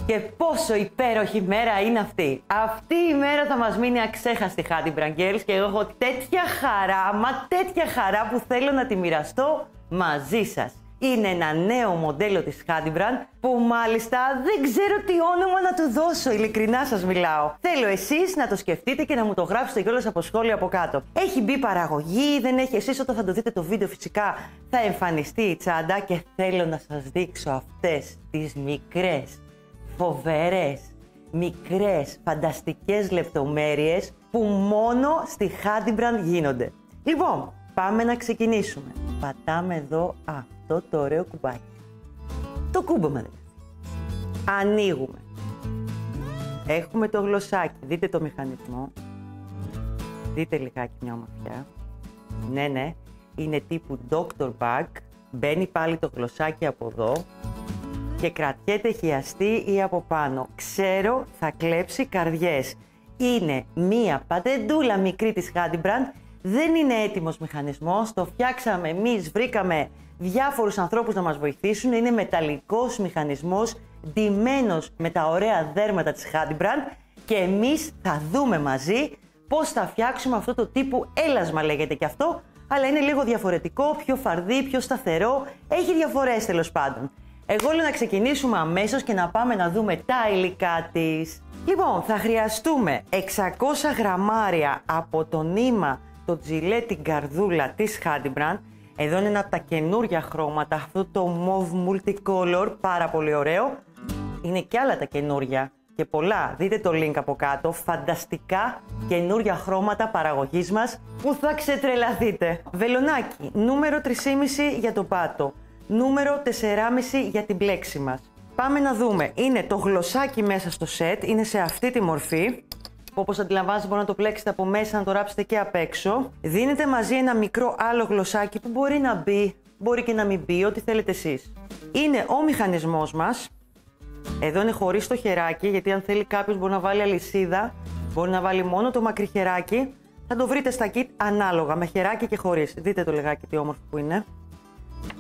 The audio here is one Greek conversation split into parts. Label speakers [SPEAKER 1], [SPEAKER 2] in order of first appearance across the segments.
[SPEAKER 1] Και πόσο υπέροχη μέρα είναι αυτή. Αυτή η μέρα θα μας μείνει αξέχαστη, Hadi Brand Girls, και εγώ έχω τέτοια χαρά, μα τέτοια χαρά που θέλω να τη μοιραστώ μαζί σας. Είναι ένα νέο μοντέλο της Hadi Brand που μάλιστα δεν ξέρω τι όνομα να του δώσω, ειλικρινά σας μιλάω. Θέλω εσείς να το σκεφτείτε και να μου το γράψετε κιόλας από σχόλιο από κάτω. Έχει μπει παραγωγή, δεν έχει? Εσείς όταν θα το δείτε το βίντεο φυσικά θα εμφανιστεί η τσάντα και θέλω να σας δείξω αυτές τις μικρές, φοβερές, μικρές, φανταστικές λεπτομέρειες που μόνο στη Hadi Brand γίνονται. Λοιπόν, πάμε να ξεκινήσουμε. Πατάμε εδώ αυτό το ωραίο κουμπάκι. Το κούμπομα δηλαδή. Ανοίγουμε. Έχουμε το γλωσσάκι. Δείτε το μηχανισμό. Δείτε λιγάκι μια ομορφιά. Ναι, ναι. Είναι τύπου Dr. Bag. Μπαίνει πάλι το γλωσσάκι από εδώ και κρατιέται χιαστή ή από πάνω. Ξέρω θα κλέψει καρδιές. Είναι μία πατεντούλα μικρή της Hadi Brand. Δεν είναι έτοιμος μηχανισμός, το φτιάξαμε εμείς, βρήκαμε διάφορους ανθρώπους να μας βοηθήσουν. Είναι μεταλλικός μηχανισμός, ντυμένος με τα ωραία δέρματα της Hadi Brand και εμείς θα δούμε μαζί πώς θα φτιάξουμε αυτό το τύπου έλασμα, λέγεται και αυτό, αλλά είναι λίγο διαφορετικό, πιο φαρδί, πιο σταθερό, έχει διαφορές τέλος πάντων. Εγώ λέω να ξεκινήσουμε αμέσως και να πάμε να δούμε τα υλικά της. Λοιπόν, θα χρειαστούμε 600 γραμμάρια από το νήμα, το τζιλέ, την καρδούλα της Hadi Brand. Εδώ είναι ένα από τα καινούρια χρώματα, αυτό το mauve multicolor, πάρα πολύ ωραίο. Είναι και άλλα τα καινούρια και πολλά, δείτε το link από κάτω, φανταστικά καινούρια χρώματα παραγωγής μας που θα ξετρελαθείτε. Βελονάκι, νούμερο 3,5 για το πάτο, νούμερο 4,5 για την πλέξη μας. Πάμε να δούμε, είναι το γλωσσάκι μέσα στο σετ, είναι σε αυτή τη μορφή. Όπως αντιλαμβάνεστε, μπορείτε να το πλέξετε από μέσα, να το ράψετε και απ' έξω. Δίνετε μαζί ένα μικρό άλλο γλωσσάκι που μπορεί να μπει, μπορεί και να μην μπει, ό,τι θέλετε εσείς. Είναι ο μηχανισμός μας. Εδώ είναι χωρίς το χεράκι, γιατί αν θέλει κάποιος μπορεί να βάλει αλυσίδα, μπορεί να βάλει μόνο το μακρύ χεράκι. Θα το βρείτε στα kit ανάλογα, με χεράκι και χωρίς. Δείτε το λιγάκι τι όμορφο που είναι.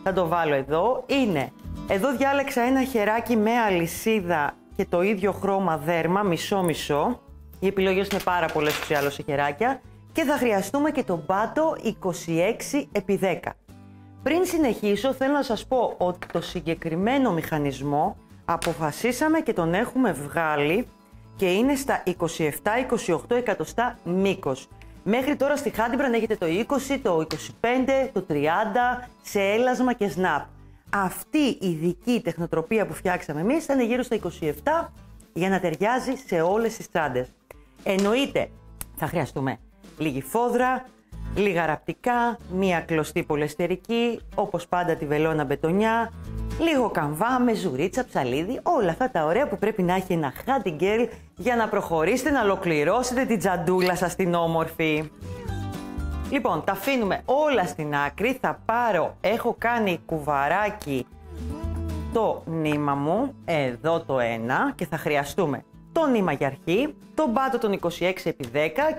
[SPEAKER 1] Θα το βάλω εδώ. Εδώ διάλεξα ένα χεράκι με αλυσίδα και το ίδιο χρώμα δέρμα, μισό-μισό. Οι επιλογές είναι πάρα πολλές τους ή άλλως σε χεράκια και θα χρειαστούμε και τον πάτο 26x10. Πριν συνεχίσω θέλω να σας πω ότι το συγκεκριμένο μηχανισμό αποφασίσαμε και τον έχουμε βγάλει και είναι στα 27-28 εκατοστά μήκος. Μέχρι τώρα στη Hadi Brand έχετε το 20, το 25, το 30 σε έλασμα και snap. Αυτή η ειδική τεχνοτροπία που φτιάξαμε εμείς θα είναι γύρω στα 27 για να ταιριάζει σε όλες τις τσάντες. Εννοείται θα χρειαστούμε λίγη φόδρα, λίγα ραπτικά, μία κλωστή πολυεστερική, όπως πάντα τη βελόνα μπετονιά, λίγο καμβά με ζουρίτσα, ψαλίδι, όλα αυτά τα ωραία που πρέπει να έχει ένα Hadi Girl για να προχωρήσετε, να ολοκληρώσετε την τσαντούλα σας την όμορφη. Λοιπόν, τα αφήνουμε όλα στην άκρη, θα πάρω, έχω κάνει κουβαράκι το νήμα μου, εδώ το ένα και θα χρειαστούμε το νήμα για αρχή, τον πάτο των 26x10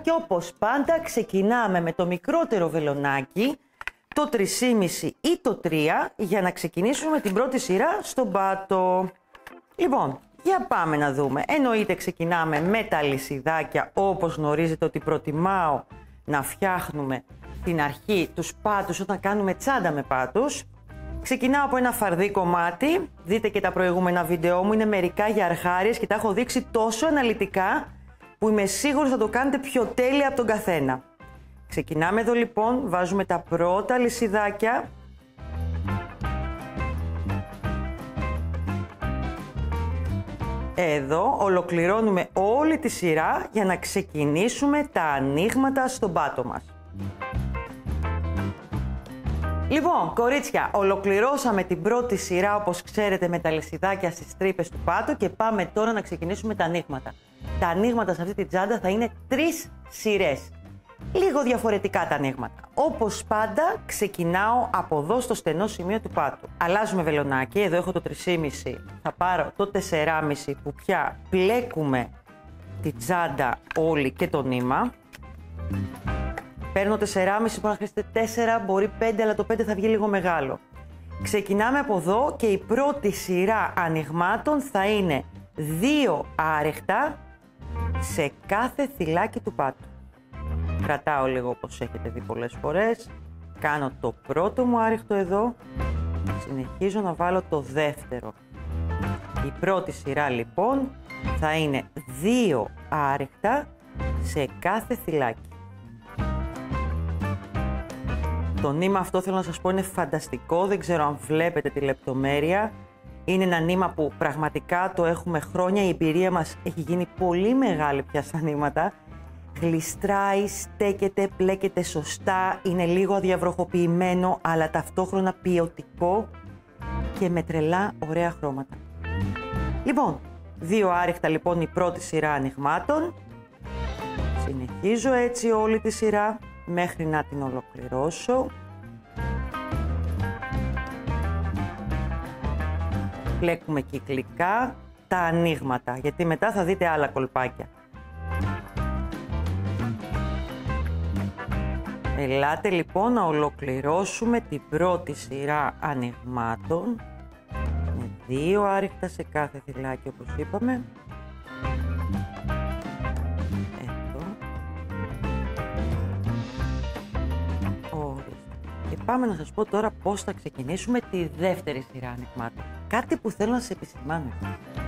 [SPEAKER 1] και όπως πάντα ξεκινάμε με το μικρότερο βελονάκι, το 3,5 ή το 3 για να ξεκινήσουμε την πρώτη σειρά στον πάτο. Λοιπόν, για πάμε να δούμε. Εννοείται ξεκινάμε με τα αλυσιδάκια όπως γνωρίζετε ότι προτιμάω να φτιάχνουμε την αρχή τους πάτους όταν κάνουμε τσάντα με πάτους. Ξεκινάω από ένα φαρδί κομμάτι, δείτε και τα προηγούμενα βίντεό μου, είναι μερικά για αρχάριες και τα έχω δείξει τόσο αναλυτικά που είμαι σίγουρη θα το κάνετε πιο τέλεια από τον καθένα. Ξεκινάμε εδώ λοιπόν, βάζουμε τα πρώτα αλυσιδάκια. Εδώ ολοκληρώνουμε όλη τη σειρά για να ξεκινήσουμε τα ανοίγματα στον πάτο μας. Λοιπόν, κορίτσια, ολοκληρώσαμε την πρώτη σειρά, όπως ξέρετε, με τα αλυσιδάκια στις τρύπες του πάτου και πάμε τώρα να ξεκινήσουμε τα ανοίγματα. Τα ανοίγματα σε αυτή τη τσάντα θα είναι 3 σειρές. Λίγο διαφορετικά τα ανοίγματα. Όπως πάντα, ξεκινάω από εδώ στο στενό σημείο του πάτου. Αλλάζουμε βελονάκι, εδώ έχω το 3,5, θα πάρω το 4,5 που πια πλέκουμε τη τσάντα όλη και το νήμα. Παίρνω 4,5, μπορεί να χρειάζεται 4, μπορεί 5, αλλά το 5 θα βγει λίγο μεγάλο. Ξεκινάμε από εδώ και η πρώτη σειρά ανοιγμάτων θα είναι 2 άρεχτα σε κάθε θυλάκι του πάτου. Κρατάω λίγο όπως έχετε δει πολλές φορές. Κάνω το πρώτο μου άρεχτο εδώ. Συνεχίζω να βάλω το δεύτερο. Η πρώτη σειρά λοιπόν θα είναι 2 άρεχτα σε κάθε θυλάκι. Το νήμα αυτό θέλω να σας πω είναι φανταστικό, δεν ξέρω αν βλέπετε τη λεπτομέρεια. Είναι ένα νήμα που πραγματικά το έχουμε χρόνια, η εμπειρία μας έχει γίνει πολύ μεγάλη πια στα νήματα. Γλιστράει, στέκεται, πλέκεται σωστά, είναι λίγο αδιαβροχοποιημένο αλλά ταυτόχρονα ποιοτικό και με τρελά ωραία χρώματα. Λοιπόν, 2 άρεχτα λοιπόν η πρώτη σειρά ανοιγμάτων. Συνεχίζω έτσι όλη τη σειρά μέχρι να την ολοκληρώσω. Πλέκουμε κυκλικά τα ανοίγματα, γιατί μετά θα δείτε άλλα κολπάκια. Ελάτε λοιπόν να ολοκληρώσουμε την πρώτη σειρά ανοιγμάτων με 2 άρεχτα σε κάθε θυλάκι όπως είπαμε. Εδώ. Ορίστε. Και πάμε να σας πω τώρα πώς θα ξεκινήσουμε τη δεύτερη σειρά ανοιγμάτων. Κάτι που θέλω να σας επισημάνω.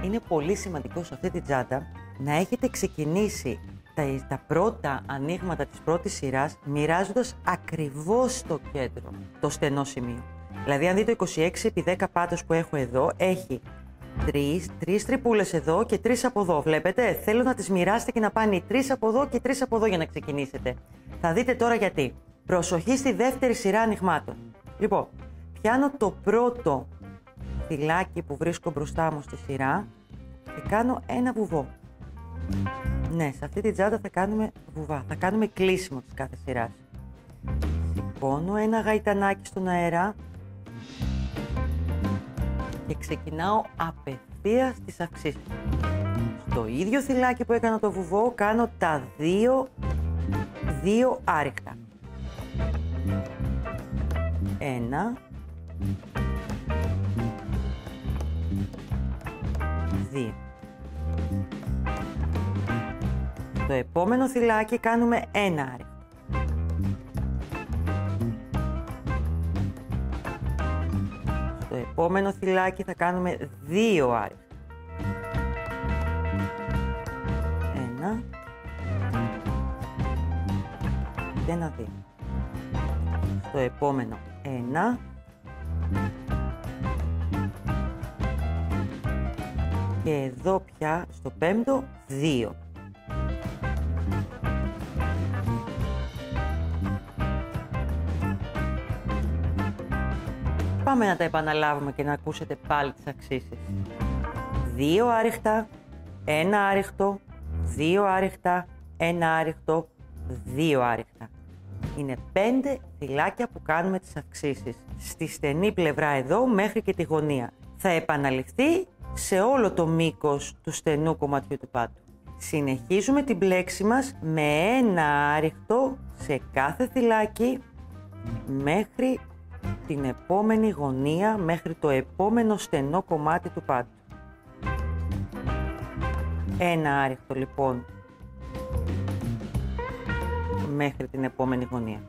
[SPEAKER 1] Είναι πολύ σημαντικό σε αυτή τη τσάντα να έχετε ξεκινήσει τα πρώτα ανοίγματα της πρώτης σειράς μοιράζοντας ακριβώς στο κέντρο το στενό σημείο. Δηλαδή αν δείτε το 26x10 πάτος που έχω εδώ έχει 3 τρυπούλες εδώ και 3 από εδώ. Βλέπετε, θέλω να τις μοιράσετε και να πάνε 3 από εδώ και 3 από εδώ για να ξεκινήσετε. Θα δείτε τώρα γιατί. Προσοχή στη δεύτερη σειρά ανοιγμάτων. Λοιπόν, πιάνω το πρώτο θυλάκι που βρίσκω μπροστά μου στη σειρά και κάνω ένα βουβό. Ναι, σε αυτή τη τσάντα θα κάνουμε βουβά, θα κάνουμε κλείσιμο της κάθε σειράς. Σηκώνω ένα γαϊτανάκι στον αέρα και ξεκινάω απευθείας τις αυξήσεις. Στο ίδιο θυλάκι που έκανα το βουβό κάνω τα 2 άρεχτα. 1, 2. Στο επόμενο θυλάκι κάνουμε 1 άρεχτο. Στο επόμενο θυλάκι θα κάνουμε 2 άρεχτα. 1 και 1, 2. Στο επόμενο 1 και εδώ πια στο πέμπτο 2. Πάμε να τα επαναλάβουμε και να ακούσετε πάλι τις αξίσεις. 2 άρεχτα, 1 άρεχτο, 2 άρεχτα, 1 άρεχτο, 2 άρεχτα. Είναι 5 θυλάκια που κάνουμε τις αυξήσεις. Στη στενή πλευρά εδώ μέχρι και τη γωνία. Θα επαναληφθεί σε όλο το μήκος του στενού κομματιού του πάτου. Συνεχίζουμε την πλέξη μας με 1 άρεχτο σε κάθε θυλάκι μέχρι την επόμενη γωνία, μέχρι το επόμενο στενό κομμάτι του πάτου. 1 άρεχτο λοιπόν μέχρι την επόμενη γωνία.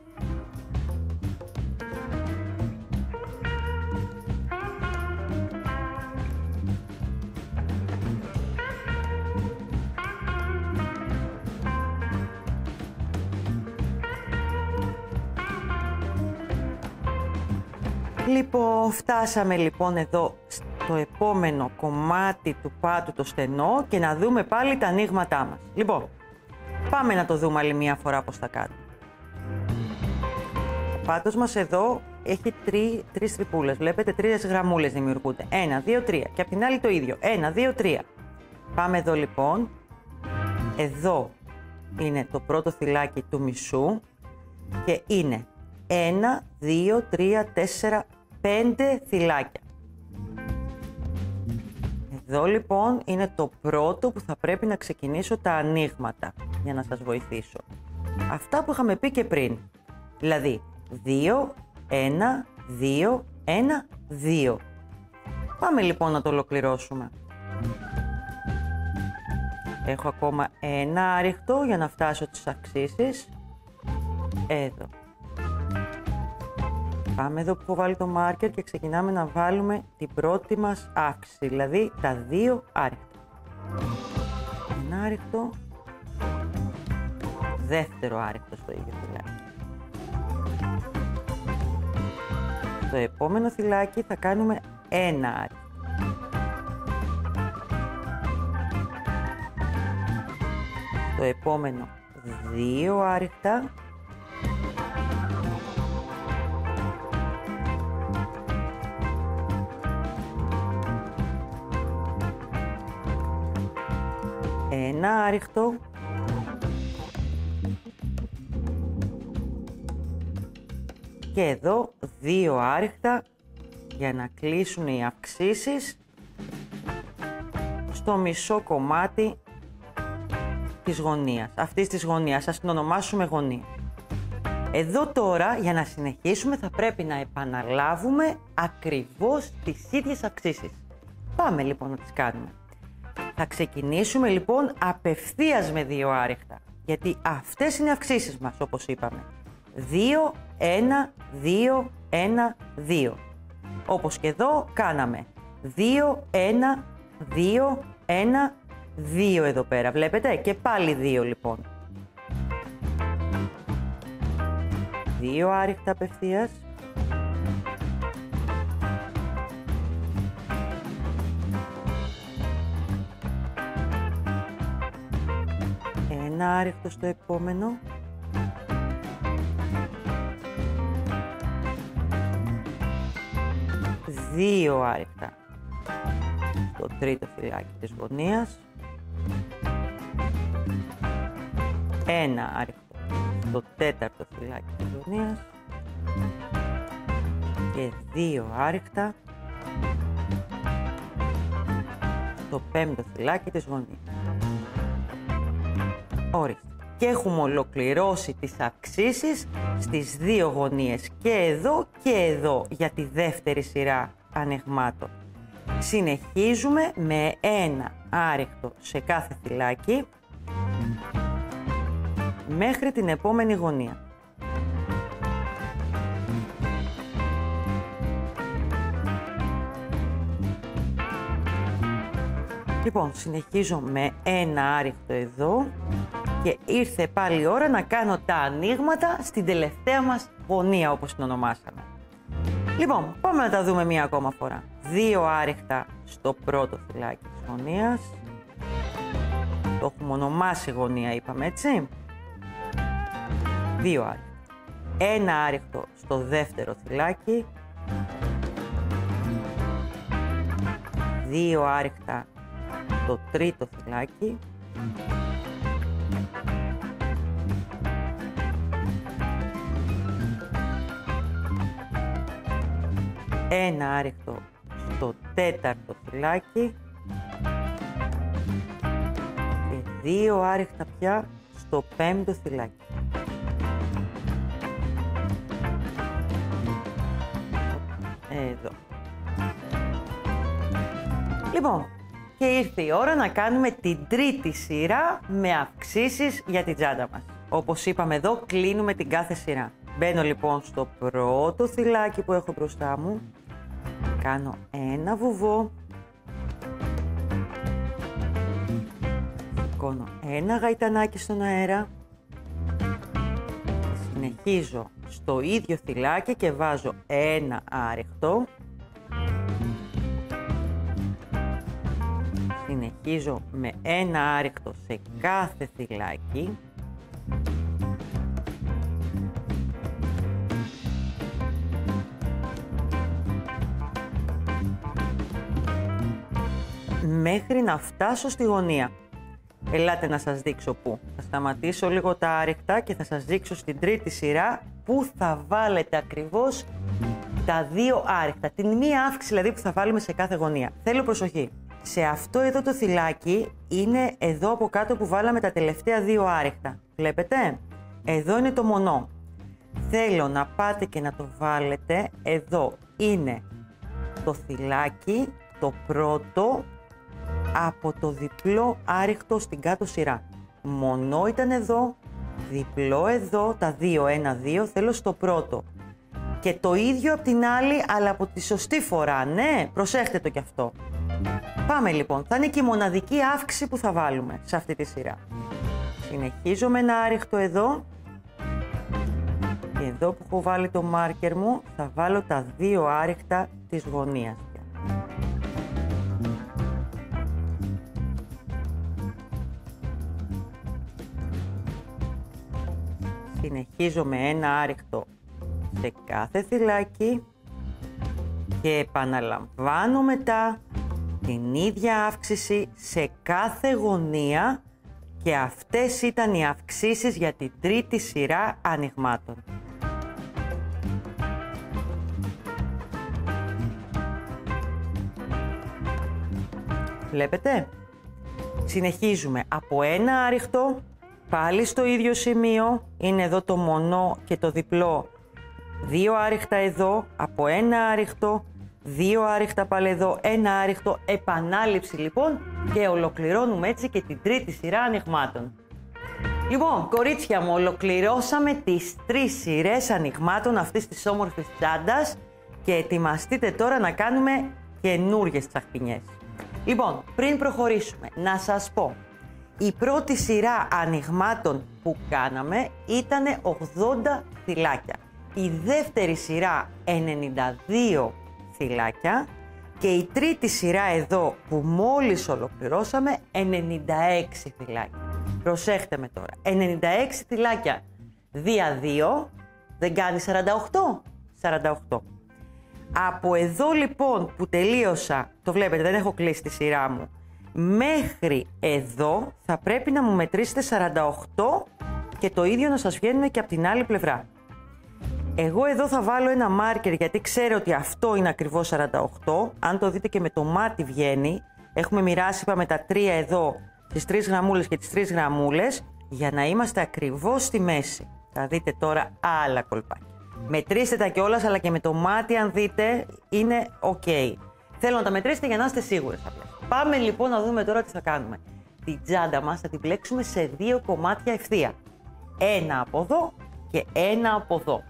[SPEAKER 1] Λοιπόν, φτάσαμε λοιπόν εδώ στο επόμενο κομμάτι του πάτου το στενό και να δούμε πάλι τα ανοίγματά μας. Λοιπόν, πάμε να το δούμε άλλη μια φορά πώς θα κάνουμε. Ο πάτος μας εδώ έχει 3 τρυπούλες. Βλέπετε 3 γραμμούλες δημιουργούνται. 1, 2, 3. Και απ' την άλλη το ίδιο. 1, 2, 3. Πάμε εδώ λοιπόν. Εδώ είναι το πρώτο θυλάκι του μισού και είναι 1, 2, 3, 4, 5 θυλάκια. Εδώ λοιπόν είναι το πρώτο που θα πρέπει να ξεκινήσω τα ανοίγματα για να σας βοηθήσω. Αυτά που είχαμε πει και πριν. Δηλαδή 2, 1, 2, 1, 2. Πάμε λοιπόν να το ολοκληρώσουμε. Έχω ακόμα ένα άριχτο για να φτάσω στις αξίσεις. Εδώ. Πάμε εδώ που έχω βάλει το μάρκερ και ξεκινάμε να βάλουμε την πρώτη μας αύξηση, δηλαδή τα 2 άριχτα. Ένα άριχτο, δεύτερο άριχτο στο ίδιο θυλάκι. Στο επόμενο θυλάκι θα κάνουμε ένα άριχτο. Το επόμενο 2 άριχτα. Ένα άριχτο. Και εδώ 2 άριχτα για να κλείσουν οι αυξήσεις στο μισό κομμάτι της γωνίας, αυτής της γωνίας, ας την ονομάσουμε γωνία. Εδώ τώρα, για να συνεχίσουμε, θα πρέπει να επαναλάβουμε ακριβώς τις ίδιες αυξήσεις. Πάμε λοιπόν να τις κάνουμε. Θα ξεκινήσουμε λοιπόν απευθείας με 2 άριχτα, γιατί αυτές είναι οι αυξήσεις μας, όπως είπαμε. 2, 1, 2, 1, 2. Όπως και εδώ κάναμε 2, 1, 2, 1, 2 εδώ πέρα, βλέπετε, και πάλι 2 λοιπόν. 2 άριχτα απευθείας. Ένα άριχτο στο επόμενο. Δύο άριχτα στο τρίτο θυλάκι της γωνίας. Ένα άριχτο στο τέταρτο θυλάκι της γωνίας. Και 2 άριχτα στο πέμπτο θυλάκι της γωνίας. Ορίστε. Και έχουμε ολοκληρώσει τις αυξήσεις στις 2 γωνίες, και εδώ για τη δεύτερη σειρά ανεγμάτων. Συνεχίζουμε με ένα άριχτο σε κάθε θυλάκι μέχρι την επόμενη γωνία. Λοιπόν, συνεχίζω με ένα άριχτο εδώ και ήρθε πάλι η ώρα να κάνω τα ανοίγματα στην τελευταία μας γωνία, όπως την ονομάσαμε. Λοιπόν, πάμε να τα δούμε μία ακόμα φορά. 2 άριχτα στο πρώτο θυλάκι της γωνίας. Το έχουμε ονομάσει γωνία, είπαμε, έτσι. 2 άριχτα. Ένα άριχτο στο δεύτερο θυλάκι. 2 άριχτα στο τρίτο θυλάκι. Ένα άριχτο στο τέταρτο θυλάκι και 2 άριχτα πια στο πέμπτο θυλάκι. Εδώ. Λοιπόν, και ήρθε η ώρα να κάνουμε την τρίτη σειρά με αυξήσεις για την τσάντα μας. Όπως είπαμε εδώ, κλείνουμε την κάθε σειρά. Μπαίνω λοιπόν στο πρώτο θυλάκι που έχω μπροστά μου. Κάνω ένα βουβό. Σηκώνω ένα γαϊτανάκι στον αέρα. Συνεχίζω στο ίδιο θυλάκι και βάζω ένα άριχτο. Συνεχίζω με ένα άριχτο σε κάθε θυλάκι. Μέχρι να φτάσω στη γωνία. Ελάτε να σας δείξω πού. Θα σταματήσω λίγο τα άριχτα και θα σας δείξω στην τρίτη σειρά πού θα βάλετε ακριβώς τα 2 άριχτα. Την μία αύξηση δηλαδή που θα βάλουμε σε κάθε γωνία. Θέλω προσοχή. Σε αυτό εδώ το θυλάκι είναι εδώ από κάτω που βάλαμε τα τελευταία 2 άριχτα. Βλέπετε? Εδώ είναι το μονό. Θέλω να πάτε και να το βάλετε. Εδώ είναι το θυλάκι, το πρώτο, από το διπλό άριχτο στην κάτω σειρά. Μονό ήταν εδώ, διπλό εδώ, τα δύο, 1, 2, θέλω στο πρώτο. Και το ίδιο από την άλλη, αλλά από τη σωστή φορά, ναι, προσέχτε το κι αυτό. Πάμε λοιπόν, θα είναι και η μοναδική αύξηση που θα βάλουμε σε αυτή τη σειρά. Συνεχίζω με ένα άριχτο εδώ. Και εδώ που έχω βάλει το μάρκερ μου, θα βάλω τα δύο άριχτα της γωνίας. Συνεχίζω με ένα άριχτο σε κάθε θυλάκι και επαναλαμβάνω μετά την ίδια αύξηση σε κάθε γωνία και αυτές ήταν οι αυξήσεις για την τρίτη σειρά ανοιγμάτων. Βλέπετε? Συνεχίζουμε από ένα άριχτο, πάλι στο ίδιο σημείο, είναι εδώ το μονό και το διπλό. Δύο άριχτα εδώ, από ένα άριχτο, δύο άριχτα πάλι εδώ, ένα άριχτο, επανάληψη λοιπόν και ολοκληρώνουμε έτσι και την τρίτη σειρά ανοιγμάτων. Λοιπόν, κορίτσια μου, ολοκληρώσαμε τις 3 σειρές ανοιγμάτων αυτής της όμορφης τσάντας και ετοιμαστείτε τώρα να κάνουμε καινούργιες τσαχπινιές. Λοιπόν, πριν προχωρήσουμε, να σας πω, η πρώτη σειρά ανοιγμάτων που κάναμε ήταν 80 θυλάκια. Η δεύτερη σειρά 92 θυλάκια και η τρίτη σειρά εδώ που μόλις ολοκληρώσαμε 96 θυλάκια. Προσέχτε με τώρα, 96 θυλάκια δια 2 δεν κάνει 48. Από εδώ λοιπόν που τελείωσα, το βλέπετε δεν έχω κλείσει τη σειρά μου, μέχρι εδώ θα πρέπει να μου μετρήσετε 48 και το ίδιο να σας βγαίνουν και από την άλλη πλευρά. Εγώ εδώ θα βάλω ένα μάρκερ γιατί ξέρω ότι αυτό είναι ακριβώς 48. Αν το δείτε και με το μάτι βγαίνει. Έχουμε μοιράσει, είπαμε, τα 3 εδώ, τις 3 γραμμούλες και τις 3 γραμμούλες, για να είμαστε ακριβώς στη μέση. Θα δείτε τώρα άλλα κολπάκια. Μετρήστε τα κιόλας, αλλά και με το μάτι, αν δείτε, είναι ok. Θέλω να τα μετρήσετε για να είστε σίγουρες απλά. Πάμε λοιπόν να δούμε τώρα τι θα κάνουμε. Την τσάντα μας θα την πλέξουμε σε 2 κομμάτια ευθεία. Ένα από εδώ και ένα από εδώ.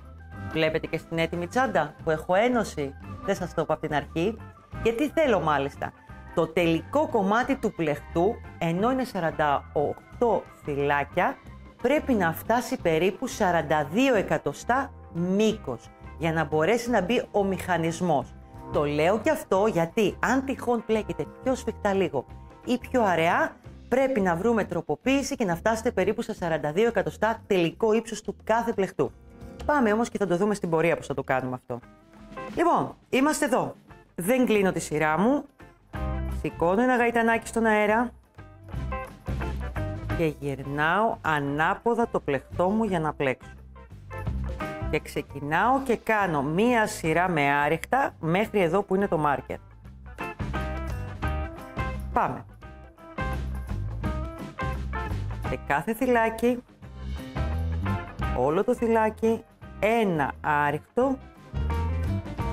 [SPEAKER 1] Βλέπετε και στην έτοιμη τσάντα που έχω ένωση, δεν σας το είπα από την αρχή. Και τι θέλω μάλιστα, το τελικό κομμάτι του πλεχτού, ενώ είναι 48 θυλάκια, πρέπει να φτάσει περίπου 42 εκατοστά μήκος, για να μπορέσει να μπει ο μηχανισμός. Το λέω και αυτό γιατί αν τυχόν πλέκετε πιο σφιχτά λίγο ή πιο αραιά, πρέπει να βρούμε τροποποίηση και να φτάσετε περίπου στα 42 εκατοστά τελικό ύψος του κάθε πλεχτού. Πάμε όμως και θα το δούμε στην πορεία πώς θα το κάνουμε αυτό. Λοιπόν, είμαστε εδώ. Δεν κλείνω τη σειρά μου. Σηκώνω ένα γαϊτανάκι στον αέρα και γυρνάω ανάποδα το πλεχτό μου για να πλέξω. Και ξεκινάω και κάνω μία σειρά με άριχτα μέχρι εδώ που είναι το μάρκερ. Πάμε. Σε κάθε θυλάκι, όλο το θυλάκι, ένα άριχτο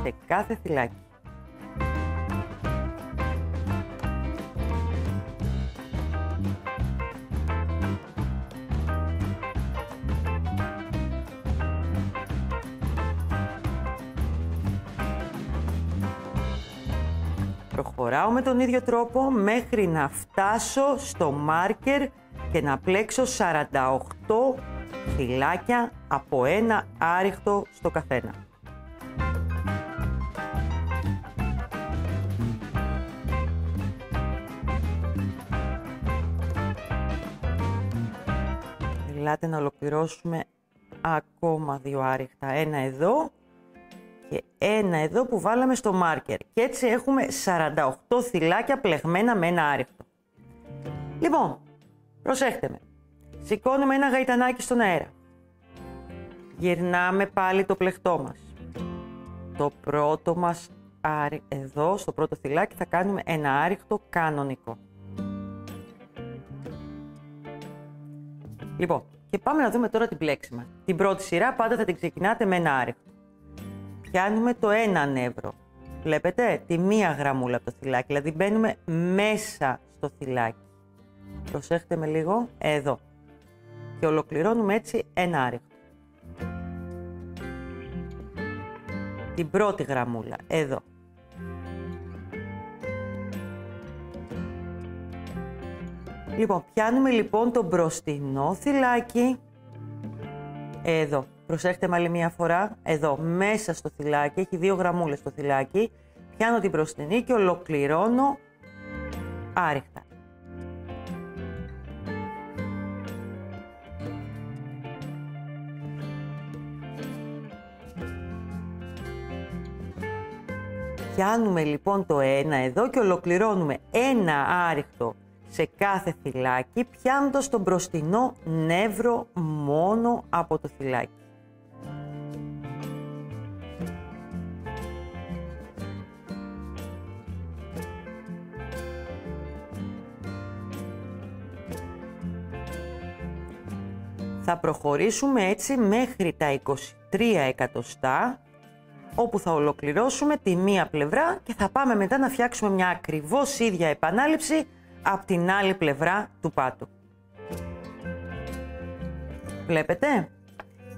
[SPEAKER 1] σε κάθε θυλάκι. Προχωράω με τον ίδιο τρόπο μέχρι να φτάσω στο μάρκερ και να πλέξω 48 θυλάκια από ένα άριχτο στο καθένα. Ελάτε να ολοκληρώσουμε ακόμα 2 άριχτα. Ένα εδώ και ένα εδώ που βάλαμε στο μάρκερ. Και έτσι έχουμε 48 θυλάκια πλεγμένα με ένα άριχτο. Λοιπόν, προσέχτε με. Σηκώνουμε ένα γαϊτανάκι στον αέρα. Γυρνάμε πάλι το πλεχτό μας. Το πρώτο μας εδώ, στο πρώτο θυλάκι, θα κάνουμε ένα άριχτο κανονικό. Λοιπόν, και πάμε να δούμε τώρα την πλέξη μας. Την πρώτη σειρά πάντα θα την ξεκινάτε με ένα άριχτο. Πιάνουμε το ένα νεύρο. Βλέπετε, τη μία γραμμούλα από το θυλάκι, δηλαδή μπαίνουμε μέσα στο θυλάκι. Προσέχτε με λίγο, εδώ. Και ολοκληρώνουμε έτσι ένα άριχτο. Την πρώτη γραμμούλα, εδώ. Λοιπόν, πιάνουμε λοιπόν το μπροστινό θυλάκι, εδώ. Προσέχτε με άλλη μία φορά, εδώ, μέσα στο θυλάκι, έχει 2 γραμμούλες το θυλάκι. Πιάνω την μπροστινή και ολοκληρώνω άριχτα. Πιάνουμε λοιπόν το ένα εδώ και ολοκληρώνουμε ένα άριχτο σε κάθε θυλάκι, πιάνοντας το μπροστινό νεύρο μόνο από το θυλάκι. Θα προχωρήσουμε έτσι μέχρι τα 23 εκατοστά, όπου θα ολοκληρώσουμε τη μία πλευρά και θα πάμε μετά να φτιάξουμε μια ακριβώς ίδια επανάληψη από την άλλη πλευρά του πάτου. Βλέπετε?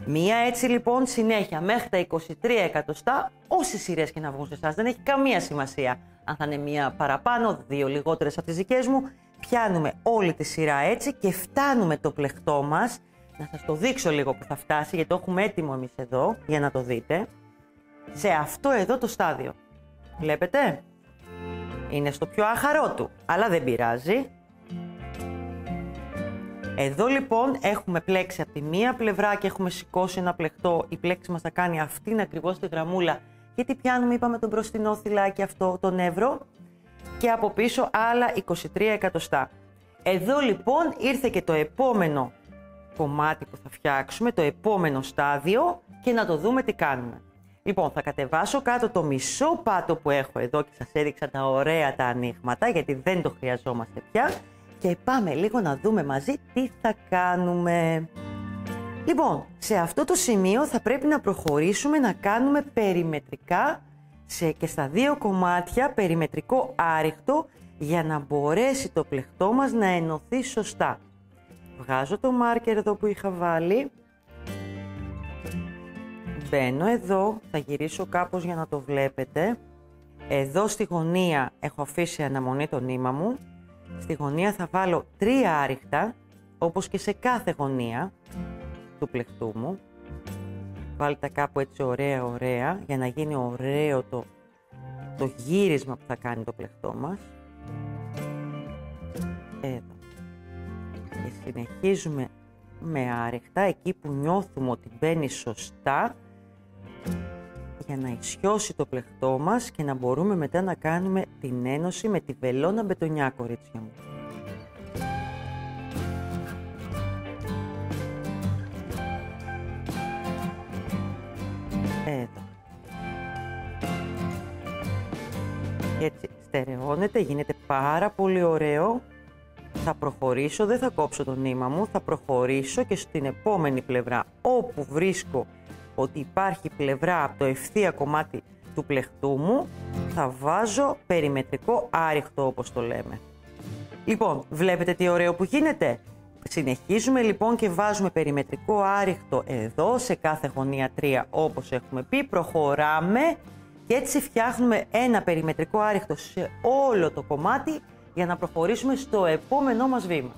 [SPEAKER 1] Μία έτσι λοιπόν συνέχεια μέχρι τα 23 εκατοστά, όσες σειρές και να βγουν σε εσάς, δεν έχει καμία σημασία. Αν θα είναι μία παραπάνω, 2 λιγότερες από τις δικές μου, πιάνουμε όλη τη σειρά έτσι και φτάνουμε το πλεχτό μας. Να σας το δείξω λίγο που θα φτάσει, γιατί το έχουμε έτοιμο εμείς εδώ, για να το δείτε. Σε αυτό εδώ το στάδιο. Βλέπετε? Είναι στο πιο άχαρό του, αλλά δεν πειράζει. Εδώ λοιπόν έχουμε πλέξει από τη μία πλευρά και έχουμε σηκώσει ένα πλεκτό. Η πλέξη μας θα κάνει αυτήν ακριβώς τη γραμμούλα, γιατί πιάνουμε, είπαμε, τον μπροστινό θυλάκι αυτό, το νεύρο, και από πίσω άλλα 23 εκατοστά. Εδώ λοιπόν ήρθε και το επόμενο κομμάτι που θα φτιάξουμε, το επόμενο στάδιο, και να το δούμε τι κάνουμε. Λοιπόν, θα κατεβάσω κάτω το μισό πάτο που έχω εδώ και σας έδειξα τα ωραία τα ανοίγματα, γιατί δεν το χρειαζόμαστε πια, και πάμε λίγο να δούμε μαζί τι θα κάνουμε. Λοιπόν, σε αυτό το σημείο θα πρέπει να προχωρήσουμε να κάνουμε περιμετρικά και στα 2 κομμάτια περιμετρικό άριχτο, για να μπορέσει το πλεκτό μας να ενωθεί σωστά. Βγάζω το μάρκερ εδώ που είχα βάλει. Μπαίνω εδώ, θα γυρίσω κάπως για να το βλέπετε. Εδώ στη γωνία έχω αφήσει αναμονή το νήμα μου. Στη γωνία θα βάλω 3 άριχτα, όπως και σε κάθε γωνία του πλεκτού μου. Βάλτε κάπου έτσι ωραία, για να γίνει ωραίο το γύρισμα που θα κάνει το πλεκτό μας. Εδώ. Και συνεχίζουμε με άριχτα, εκεί που νιώθουμε ότι μπαίνει σωστά, για να ισιώσει το πλεκτό μας και να μπορούμε μετά να κάνουμε την ένωση με τη βελόνα μπετονιά, κορίτσια μου. Εδώ. Έτσι στερεώνεται, γίνεται πάρα πολύ ωραίο. Θα προχωρήσω, δεν θα κόψω το νήμα μου, θα προχωρήσω και στην επόμενη πλευρά, όπου βρίσκω ότι υπάρχει πλευρά από το ευθεία κομμάτι του πλεκτού μου, θα βάζω περιμετρικό άριχτο, όπως το λέμε. Λοιπόν, βλέπετε τι ωραίο που γίνεται? Συνεχίζουμε λοιπόν και βάζουμε περιμετρικό άριχτο εδώ, σε κάθε γωνία 3, όπως έχουμε πει. Προχωράμε και έτσι φτιάχνουμε ένα περιμετρικό άριχτο σε όλο το κομμάτι, για να προχωρήσουμε στο επόμενό μας βήμα.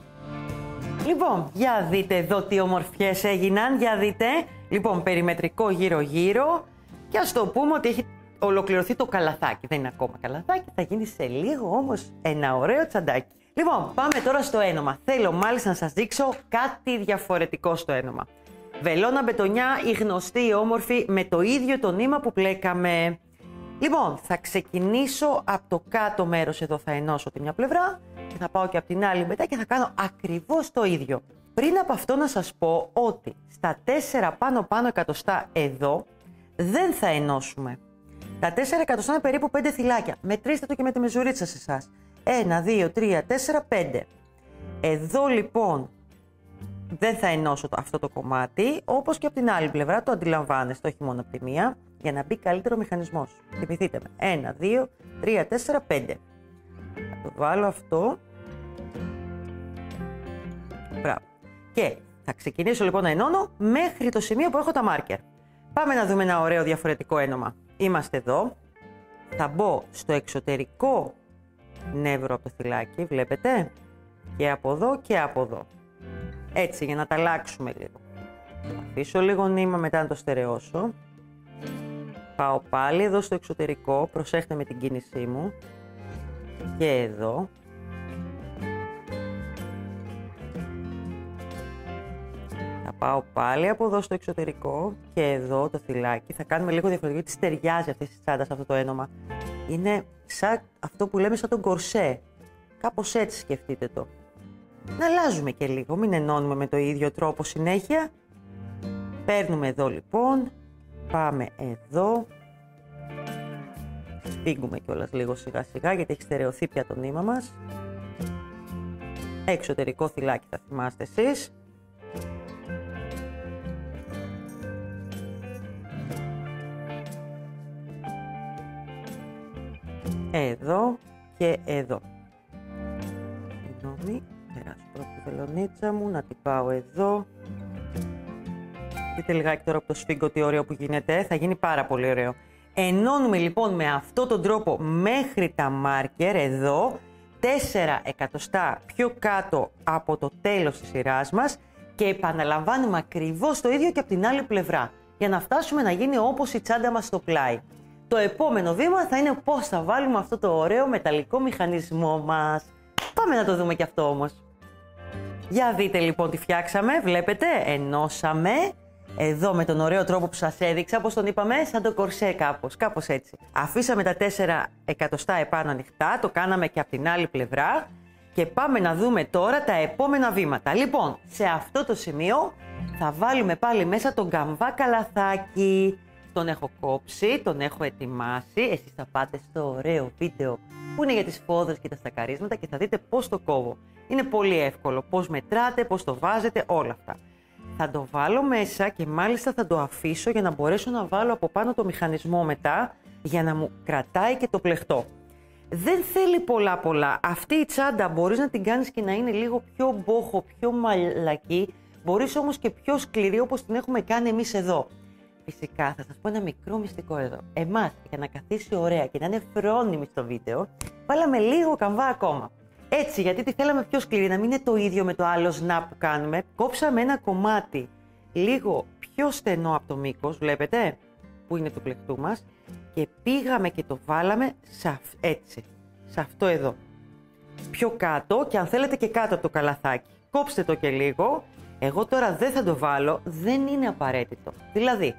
[SPEAKER 1] Λοιπόν, για δείτε εδώ τι ομορφιές έγιναν, για δείτε. Λοιπόν, περιμετρικό γύρω-γύρω, και ας το πούμε ότι έχει ολοκληρωθεί το καλαθάκι. Δεν είναι ακόμα καλαθάκι, θα γίνει σε λίγο όμως ένα ωραίο τσαντάκι. Λοιπόν, πάμε τώρα στο ένομα. Θέλω μάλιστα να σας δείξω κάτι διαφορετικό στο ένομα. Βελόνα μπετονιά, η γνωστή, η όμορφη, με το ίδιο το νήμα που πλέκαμε. Λοιπόν, θα ξεκινήσω από το κάτω μέρος, εδώ θα ενώσω τη μια πλευρά και θα πάω και από την άλλη μετά και θα κάνω ακριβώς το ίδιο. Πριν από αυτό να σας πω ότι στα 4 πάνω εκατοστά εδώ δεν θα ενώσουμε. Τα 4 εκατοστά είναι περίπου 5 θυλάκια. Μετρήστε το και με τη μεζουρίτσα σε εσάς. 1, 2, 3, 4, 5. Εδώ λοιπόν δεν θα ενώσω αυτό το κομμάτι, όπως και από την άλλη πλευρά, το αντιλαμβάνεστε, όχι μόνο από τη μία. για να μπει καλύτερο ο μηχανισμός. Θυμηθείτε με. 1, 2, 3, 4, 5. Θα το βάλω αυτό. Μπράβο. Και θα ξεκινήσω λοιπόν να ενώνω μέχρι το σημείο που έχω τα μάρκερ. Πάμε να δούμε ένα ωραίο διαφορετικό ένομα. Είμαστε εδώ. Θα μπω στο εξωτερικό νεύρο από το θυλάκι, βλέπετε. Και από εδώ και από εδώ. Έτσι, για να τα αλλάξουμε λίγο. Θα αφήσω λίγο νήμα, μετά να το στερεώσω. Πάω πάλι εδώ στο εξωτερικό, προσέχτε με την κίνησή μου. Και εδώ. Θα πάω πάλι από εδώ στο εξωτερικό και εδώ το θυλάκι. Θα κάνουμε λίγο διαφορετικό, γιατί ταιριάζει αυτή τη τσάντα σε αυτό το ένομα. Είναι σαν αυτό που λέμε σαν τον κορσέ. Κάπως έτσι σκεφτείτε το. Να αλλάζουμε και λίγο, μην ενώνουμε με το ίδιο τρόπο συνέχεια. Παίρνουμε εδώ λοιπόν, πάμε εδώ. Σφίγγουμε κιόλας λίγο σιγά σιγά, γιατί έχει στερεωθεί πια το νήμα μας. Εξωτερικό θυλάκι θα θυμάστε εσείς. Εδώ και εδώ. Συγγνώμη, περάσω πρώτα τη βελονίτσα μου, να την πάω εδώ. Δείτε λιγάκι τώρα από το σφίγγω τι ωραίο που γίνεται, θα γίνει πάρα πολύ ωραίο. Ενώνουμε λοιπόν με αυτόν τον τρόπο μέχρι τα μάρκερ εδώ, 4 εκατοστά πιο κάτω από το τέλος της σειράς μας και επαναλαμβάνουμε ακριβώς το ίδιο και από την άλλη πλευρά, για να φτάσουμε να γίνει όπως η τσάντα μας στο πλάι. Το επόμενο βήμα θα είναι πώς θα βάλουμε αυτό το ωραίο μεταλλικό μηχανισμό μας. Πάμε να το δούμε και αυτό όμως. Για δείτε λοιπόν τι φτιάξαμε, βλέπετε, ενώσαμε. Εδώ με τον ωραίο τρόπο που σας έδειξα, όπως τον είπαμε, σαν το κορσέ κάπως έτσι. Αφήσαμε τα 4 εκατοστά επάνω ανοιχτά, το κάναμε και από την άλλη πλευρά και πάμε να δούμε τώρα τα επόμενα βήματα. Λοιπόν, σε αυτό το σημείο θα βάλουμε πάλι μέσα τον καμβά καλαθάκι. Τον έχω κόψει, τον έχω ετοιμάσει, εσείς θα πάτε στο ωραίο βίντεο που είναι για τις φόδρες και τα στακαρίσματα και θα δείτε πώς το κόβω. Είναι πολύ εύκολο, πώς μετράτε, πώς το βάζετε, όλα αυτά. Θα το βάλω μέσα και μάλιστα θα το αφήσω για να μπορέσω να βάλω από πάνω το μηχανισμό μετά για να μου κρατάει και το πλεχτό. Δεν θέλει πολλά. Αυτή η τσάντα μπορείς να την κάνεις και να είναι λίγο πιο μπόχο, πιο μαλακή. Μπορείς όμως και πιο σκληρή όπως την έχουμε κάνει εμείς εδώ. Φυσικά θα σας πω ένα μικρό μυστικό εδώ. Εμάς για να καθίσει ωραία και να είναι φρόνιμη στο βίντεο, βάλαμε λίγο καμβά ακόμα. Έτσι, γιατί τη θέλαμε πιο σκληρή, να μην είναι το ίδιο με το άλλο snap που κάνουμε. Κόψαμε ένα κομμάτι λίγο πιο στενό από το μήκος, βλέπετε, που είναι του πλεκτού μας, και πήγαμε και το βάλαμε έτσι, σε αυτό εδώ. Πιο κάτω και αν θέλετε και κάτω από το καλαθάκι. Κόψτε το και λίγο. Εγώ τώρα δεν θα το βάλω, δεν είναι απαραίτητο. Δηλαδή,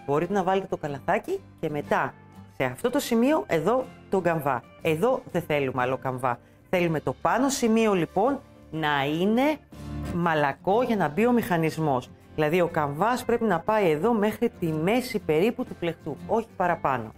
[SPEAKER 1] μπορείτε να βάλετε το καλαθάκι και μετά σε αυτό το σημείο εδώ τον καμβά. Εδώ δεν θέλουμε άλλο καμβά. Θέλουμε το πάνω σημείο λοιπόν να είναι μαλακό για να μπει ο μηχανισμός. Δηλαδή ο καμβάς πρέπει να πάει εδώ μέχρι τη μέση περίπου του πλεκτού, όχι παραπάνω.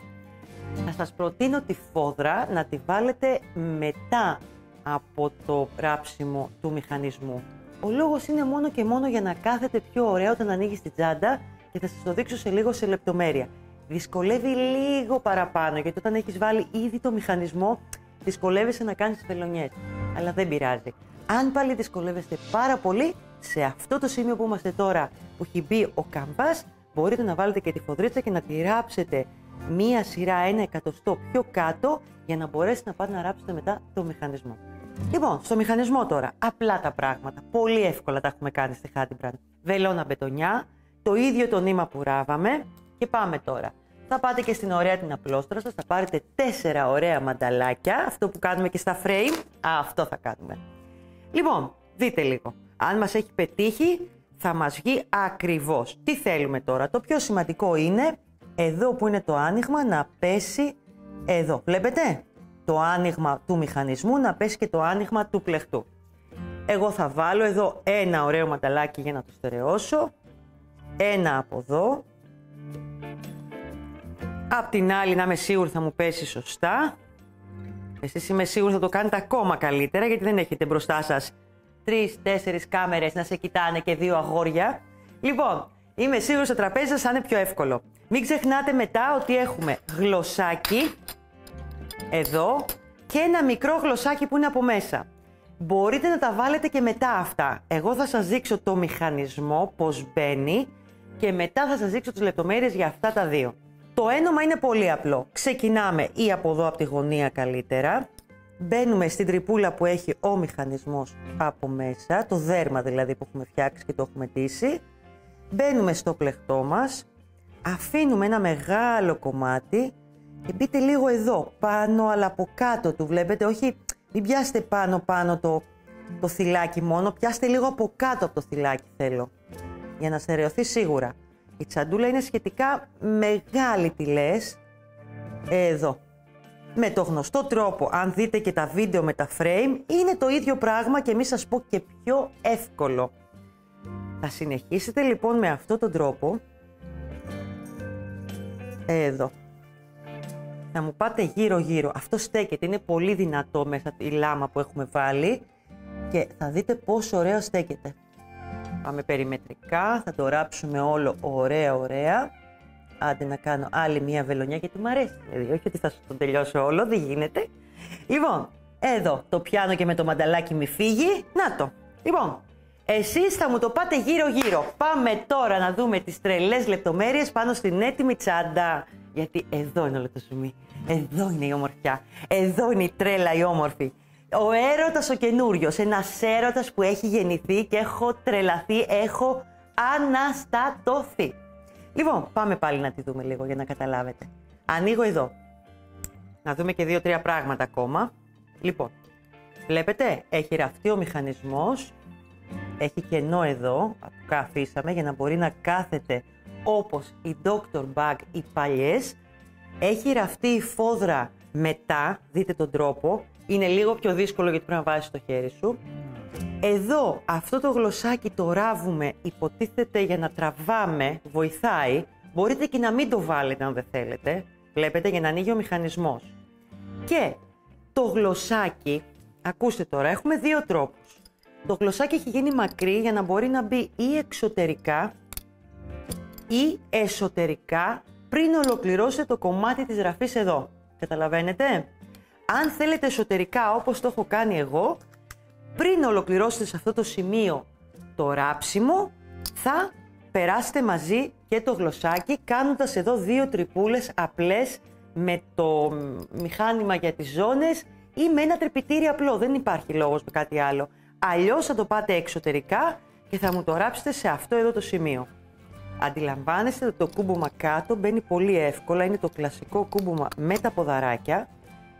[SPEAKER 1] Θα σας προτείνω τη φόδρα να τη βάλετε μετά από το ράψιμο του μηχανισμού. Ο λόγος είναι μόνο και μόνο για να κάθετε πιο ωραία όταν ανοίγεις την τσάντα και θα σας το δείξω σε λίγο σε λεπτομέρεια. Δυσκολεύει λίγο παραπάνω γιατί όταν έχεις βάλει ήδη το μηχανισμό δυσκολεύεσαι να κάνεις τις βελονιές. Αλλά δεν πειράζει. Αν πάλι δυσκολεύεστε πάρα πολύ, σε αυτό το σημείο που είμαστε τώρα που έχει μπει ο καμβάς, μπορείτε να βάλετε και τη φοδρίτσα και να τη ράψετε μία σειρά 1 εκατοστό πιο κάτω για να μπορέσετε να πάτε να ράψετε μετά το μηχανισμό. Λοιπόν, στο μηχανισμό τώρα, απλά τα πράγματα, πολύ εύκολα τα έχουμε κάνει στη Hadbrand. Βελόνα μπετονιά, το ίδιο το νήμα που ράβαμε και πάμε τώρα. Θα πάτε και στην ωραία την απλόστρα σας, θα πάρετε 4 ωραία μανταλάκια, αυτό που κάνουμε και στα frame, αυτό θα κάνουμε. Λοιπόν, δείτε λίγο, αν μας έχει πετύχει θα μας βγει ακριβώς. Τι θέλουμε τώρα, το πιο σημαντικό είναι εδώ που είναι το άνοιγμα να πέσει εδώ, βλέπετε? Το άνοιγμα του μηχανισμού να πέσει και το άνοιγμα του πλεκτού. Εγώ θα βάλω εδώ ένα ωραίο μανταλάκι για να το στερεώσω, ένα από εδώ. Απ' την άλλη να είμαι σίγουρη θα μου πέσει σωστά. Εσείς είμαι σίγουρη θα το κάνετε ακόμα καλύτερα γιατί δεν έχετε μπροστά σας 3-4 κάμερες να σε κοιτάνε και 2 αγόρια. Λοιπόν, Είμαι σίγουρη στο τραπέζι σας θα είναι πιο εύκολο. Μην ξεχνάτε μετά ότι έχουμε γλωσσάκι εδώ και ένα μικρό γλωσσάκι που είναι από μέσα. Μπορείτε να τα βάλετε και μετά αυτά. Εγώ θα σας δείξω το μηχανισμό, πώς μπαίνει και μετά θα σας δείξω τις λεπτομέρειες για αυτά τα δύο. Το ένωμα είναι πολύ απλό. Ξεκινάμε ή από εδώ από τη γωνία καλύτερα. Μπαίνουμε στην τρυπούλα που έχει ο μηχανισμός από μέσα, το δέρμα δηλαδή που έχουμε φτιάξει και το έχουμε ντύσει. Μπαίνουμε στο πλεκτό μας, αφήνουμε ένα μεγάλο κομμάτι και μπείτε λίγο εδώ, πάνω αλλά από κάτω του, βλέπετε, όχι, μην πιάσετε πάνω το θυλάκι μόνο, πιάστε λίγο από κάτω από το θυλάκι θέλω, για να στερεωθεί σίγουρα. Η τσαντούλα είναι σχετικά μεγάλη τηλές, εδώ. Με το γνωστό τρόπο, αν δείτε και τα βίντεο με τα frame, είναι το ίδιο πράγμα και μη σας πω και πιο εύκολο. Θα συνεχίσετε λοιπόν με αυτόν τον τρόπο, εδώ. Θα μου πάτε γύρω γύρω, αυτό στέκεται, είναι πολύ δυνατό μέσα η λάμα που έχουμε βάλει και θα δείτε πόσο ωραίο στέκεται. Πάμε περιμετρικά, θα το ράψουμε όλο ωραία. Άντε να κάνω άλλη μία βελονιά γιατί μου αρέσει, δηλαδή όχι ότι θα σου το τελειώσω όλο, δεν γίνεται. Λοιπόν, εδώ το πιάνω και με το μανταλάκι μη φύγει, να το. Λοιπόν, εσείς θα μου το πάτε γύρω γύρω. Πάμε τώρα να δούμε τις τρελές λεπτομέρειες πάνω στην έτοιμη τσάντα. Γιατί εδώ είναι όλο το ζουμί, εδώ είναι η ομορφιά, εδώ είναι η τρέλα η όμορφη. Ο έρωτας ο καινούριος, ένας έρωτας που έχει γεννηθεί και έχω τρελαθεί, έχω αναστατωθεί. Λοιπόν, πάμε πάλι να τη δούμε λίγο για να καταλάβετε. Ανοίγω εδώ. Να δούμε και 2-3 πράγματα ακόμα. Λοιπόν, βλέπετε, έχει ραφτεί ο μηχανισμός. Έχει κενό εδώ, που αφήσαμε, για να μπορεί να κάθεται όπως η Dr. Bag οι παλιές. Έχει ραφτεί η φόδρα μετά, δείτε τον τρόπο. Είναι λίγο πιο δύσκολο γιατί πρέπει να βάζεις το χέρι σου. Εδώ αυτό το γλωσσάκι το ράβουμε, υποτίθεται για να τραβάμε, βοηθάει. Μπορείτε και να μην το βάλετε αν δεν θέλετε. Βλέπετε, για να ανοίγει ο μηχανισμός. Και το γλωσσάκι, ακούστε τώρα, έχουμε δύο τρόπους. Το γλωσσάκι έχει γίνει μακρύ για να μπορεί να μπει ή εξωτερικά ή εσωτερικά πριν ολοκληρώσετε το κομμάτι της ραφής εδώ. Καταλαβαίνετε? Αν θέλετε εσωτερικά όπως το έχω κάνει εγώ, πριν ολοκληρώσετε σε αυτό το σημείο το ράψιμο, θα περάσετε μαζί και το γλωσσάκι κάνοντας εδώ 2 τρυπούλες απλές με το μηχάνημα για τις ζώνες ή με ένα τρυπητήρι απλό. Δεν υπάρχει λόγος με κάτι άλλο. Αλλιώς θα το πάτε εξωτερικά και θα μου το ράψετε σε αυτό εδώ το σημείο. Αντιλαμβάνεστε ότι το κούμπομα κάτω μπαίνει πολύ εύκολα. Είναι το κλασικό κούμπομα με τα ποδαράκια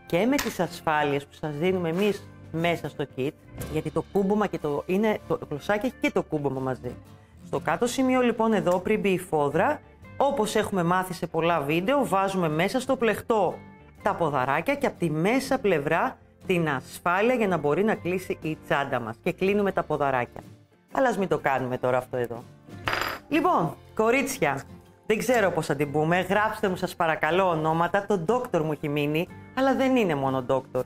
[SPEAKER 1] και με τις ασφάλειες που σας δίνουμε εμείς μέσα στο kit, γιατί το κούμπομα και το γλωσσάκι έχει και το κούμπομα μαζί. Στο κάτω σημείο λοιπόν εδώ πριν μπει η φόδρα, όπως έχουμε μάθει σε πολλά βίντεο, βάζουμε μέσα στο πλεκτό τα ποδαράκια και από τη μέσα πλευρά την ασφάλεια για να μπορεί να κλείσει η τσάντα μας και κλείνουμε τα ποδαράκια. Αλλά ας μην το κάνουμε τώρα αυτό εδώ. Λοιπόν, κορίτσια, δεν ξέρω πώς θα την πούμε, γράψτε μου σας παρακαλώ ονόματα, το ντόκτορ μου έχει μείνει, αλλά δεν είναι μόνο ντόκτορ.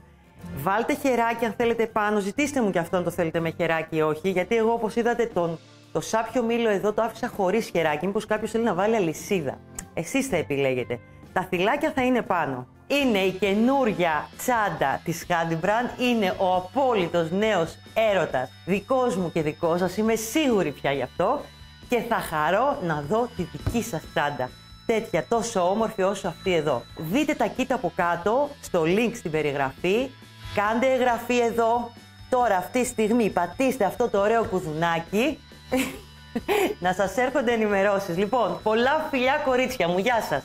[SPEAKER 1] Βάλτε χεράκι αν θέλετε πάνω, ζητήστε μου και αυτό αν το θέλετε με χεράκι ή όχι, γιατί εγώ όπως είδατε το σάπιο μήλο εδώ το άφησα χωρίς χεράκι, μήπως κάποιος θέλει να βάλει αλυσίδα. Εσείς θα επιλέγετε. Τα θυλάκια θα είναι πάνω. Είναι η καινούρια τσάντα της Handybrand, είναι ο απόλυτος νέος έρωτας, δικός μου και δικός σας, είμαι σίγουρη πια γι' αυτό και θα χαρώ να δω τη δική σας τσάντα. Τέτοια τόσο όμορφη όσο αυτή εδώ. Δείτε τα kit από κάτω, στο link στην περιγραφή, κάντε εγγραφή εδώ, τώρα αυτή τη στιγμή πατήστε αυτό το ωραίο κουδουνάκι, να σας έρχονται ενημερώσεις. Λοιπόν, πολλά φιλιά κορίτσια μου, γεια σας!